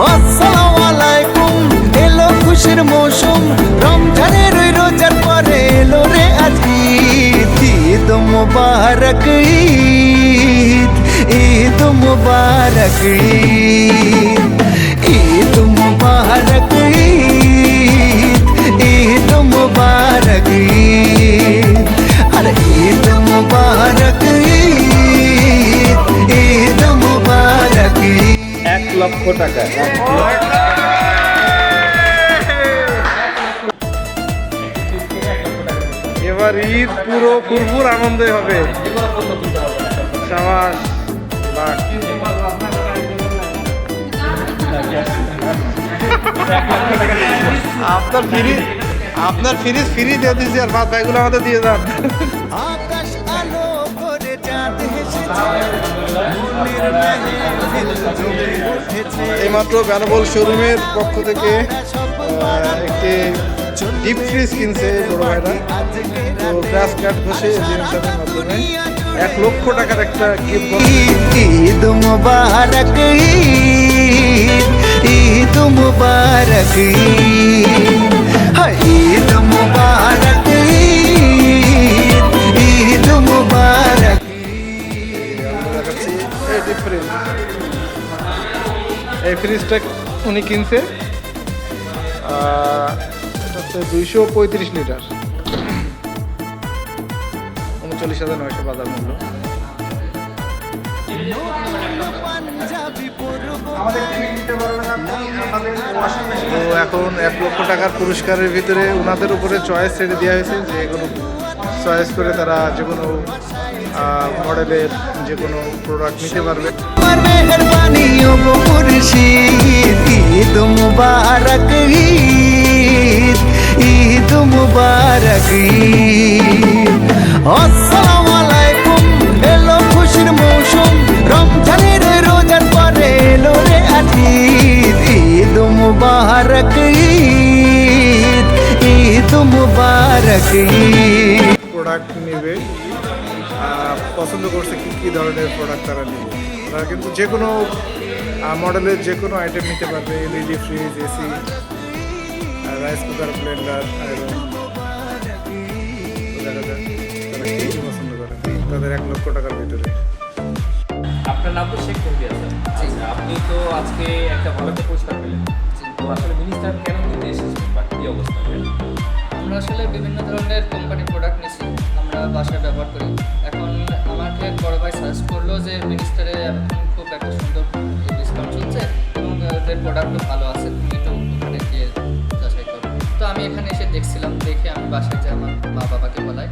আসসালামু আলাইকুম, এলো খুশির মৌসুম, রমজানের ওই রোজার পরে এলো রে আজ ঈদ। ঈদ মুবারক ঈদ, ঈদ মুবারক ঈদ, ঈদ মুবারক ঈদ, ঈদ মুবারক ঈদ, আরে ঈদ মুবারক ঈদ, ঈদ মুবারক ঈদ। 1 লক্ষ টাকা। এবার ঈদ পুরো ভরপুর আনন্দে হবে। সাবাস, বাহ। আপনার ফ্রিজ ফ্রি দিয়ে দিয়েছি, আর বাদ ভাইগুলো আমাদের দিয়ে যান। আকাশ আলো করে চাঁদ হেসেছে, এইমাত্র ব্যানবল শোরুমের পক্ষ থেকে একটি ডিপ ফ্রিজ কিনছে বড় ভাইরা। তো গ্রাস কার্ড ঘষে জিনিসের মাধ্যমে 1 লক্ষ টাকার একটা গিফট। ঈদ মুবারক ঈদ, ঈদ মুবারক ঈদ, হায় ঈদ মুবারক ঈদ, ঈদ মুবারক। এই ডিপ ফ্রিজ, এই ফ্রিজটা উনি কিনছে, এটা হচ্ছে 235 লিটার, 39,900 বাজার মূল্য। তো এখন 1 লক্ষ টাকার পুরস্কারের ভিতরে ওনাদের উপরে চয়েস ছেড়ে দেওয়া হয়েছে, যে কোনো চয়েস করে তারা যে কোনো মডেলের যে কোনো প্রোডাক্ট নিতে পারবে। আমার মেহরবানি ও মুর্শিদ, ঈদ মুবারক ঈদ, ঈদ মুবারক ঈদ। আসসালামু আলাইকুম, এলো খুশির মৌসুম, রমজানের রোজার পরে এলো রে আজ ঈদ। ঈদ মুবারক ঈদ, ঈদ মুবারক ঈদ। প্রোডাক্ট নেবে, পছন্দ করছে কি কি ধরনের প্রোডাক্ট তারা নেবে। তারা কিন্তু যে কোনো মডেলের যে কোনো আইটেম নিতে পারবে, LED fridge, AC, rice cooker, Blender, iron. দেখা যাক তারা কী কী পছন্দ করে তাদের 1 লক্ষ টাকার ভিতরে। আপনার নাম তো শেখ মেহেদী হাসান। আচ্ছা, আপনি তো আজকে একটা ভালো একটা পুরস্কার পেলেন। তো আসলে মিনিস্টার কেন নিতে এসেছেন বা কী অবস্থা? আমরা আসলে বিভিন্ন ধরনের কোম্পানির প্রোডাক্ট নিছি, আমরা বাসায় ব্যবহার করি। এখন আমাকে বড় ভাই সাজেস্ট করলো যে মিনিস্টারে এখন খুব একটা সুন্দর ডিসকাউন্ট চলছে এবং ওদের প্রোডাক্টও ভালো আছে, তুমি একটু ওখানে গিয়ে যাচাই করো। তো আমি এখানে এসে দেখছিলাম, দেখে আমি বাসায় যে আমার মা বাবাকে বলাই,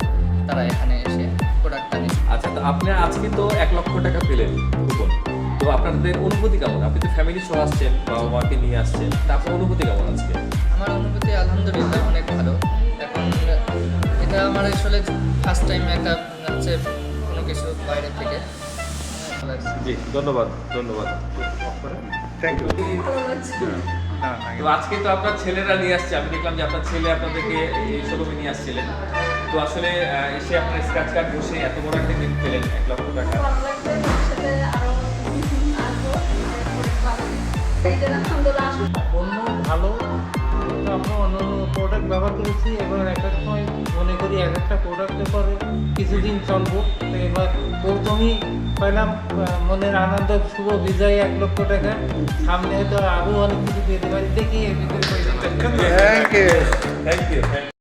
তারা এখানে এসে প্রোডাক্টটা নিচ্ছে। আচ্ছা, তো আপনি আজকে তো 1 লক্ষ টাকা পেলেন কুপন। তো আপনাদের অনুভূতি কেমন? আপনি তো ফ্যামিলি সহ আসছেন, বাবা মাকে নিয়ে আসছেন, তা আপনার অনুভূতি কেমন আজকে? আমার অনুভূতি আলহামদুলিল্লাহ অনেক ভালো। এখন এটা আমার আসলে ফার্স্ট টাইম একটা হচ্ছে কোনো কিছু বাইরে থেকে। জি, ধন্যবাদ ধন্যবাদ। Thank you. তো আজকে তো আপনার ছেলেরা নিয়ে আসছে, আমি দেখলাম যে আপনার ছেলে আপনাদেরকে এই শোরুমে নিয়ে আসছিলেন। তো আসলে এসে আপনার স্ক্র্যাচ কার্ড বসে এত বড় একটা গিফট পেলেন 1 লক্ষ টাকা। অন্য ভালো, কিন্তু আমরা অন্য প্রোডাক্ট ব্যবহার করেছি। এবার এক এক সময় মনে করি এক একটা প্রোডাক্টের পরে কিছুদিন চলবো। তো এবার প্রথমেই পেলাম মনের আনন্দ, শুভ বিজয় 1 লক্ষ টাকা। সামনে তো আরও অনেক কিছু পেতে পারি, দেখি এর ভিতরে থ্যাংক ইউ। Thank you.